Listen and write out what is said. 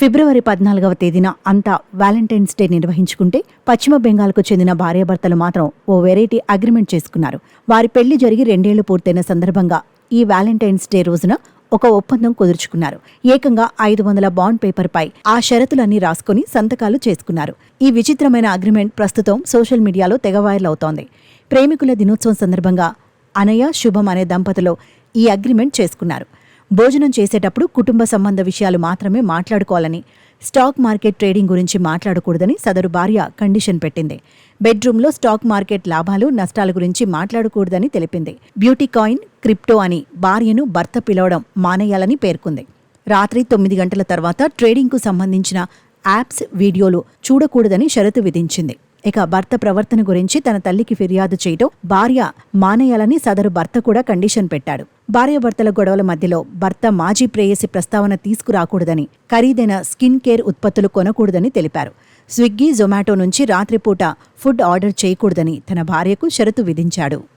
ఫిబ్రవరి 14వ తేదీన అంతా Valentine's day నిర్వహించుకుంటే పశ్చిమ బెంగాల్కు చెందిన భార్యాభర్తలు మాత్రం ఓ వెరైటీ అగ్రిమెంట్ చేసుకున్నారు. వారి పెళ్లి జరిగి 2 ఏళ్లు పూర్తయిన సందర్భంగా ఈ వ్యాలంటైన్స్ డే రోజున ఒక ఒప్పందం కుదుర్చుకున్నారు. ఏకంగా 500 బాండ్ పేపర్పై ఆ షరతులన్నీ రాసుకుని సంతకాలు చేసుకున్నారు. ఈ విచిత్రమైన అగ్రిమెంట్ ప్రస్తుతం సోషల్ మీడియాలో తెగ వైరల్ అవుతోంది. ప్రేమికుల దినోత్సవం సందర్భంగా అనయ, శుభం అనే దంపతులు ఈ అగ్రిమెంట్ చేసుకున్నారు. భోజనం చేసేటప్పుడు కుటుంబ సంబంధ విషయాలు మాత్రమే మాట్లాడుకోవాలని, స్టాక్ మార్కెట్ ట్రేడింగ్ గురించి మాట్లాడకూడదని సదరు భార్య కండిషన్ పెట్టింది. బెడ్రూమ్లో స్టాక్ మార్కెట్ లాభాలు, నష్టాల గురించి మాట్లాడకూడదని తెలిపింది. బ్యూటీ కాయిన్, క్రిప్టో అని భార్యను భర్త పిలవడం మానేయాలని పేర్కొంది. రాత్రి 9 గంటల తర్వాత ట్రేడింగ్కు సంబంధించిన యాప్స్, వీడియోలు చూడకూడదని షరతు విధించింది. ఇక భర్త ప్రవర్తన గురించి తన తల్లికి ఫిర్యాదు చేయటం భార్య మానేయాలని సదరు భర్త కూడా కండిషన్ పెట్టాడు. భార్యాభర్తల గొడవల మధ్యలో భర్త మాజీ ప్రేయసి ప్రస్తావన తీసుకురాకూడదని, ఖరీదైన స్కిన్ కేర్ ఉత్పత్తులు కొనకూడదని తెలిపారు. స్విగ్గీ, జొమాటో నుంచి రాత్రిపూట ఫుడ్ ఆర్డర్ చేయకూడదని తన భార్యకు షరతు విధించాడు.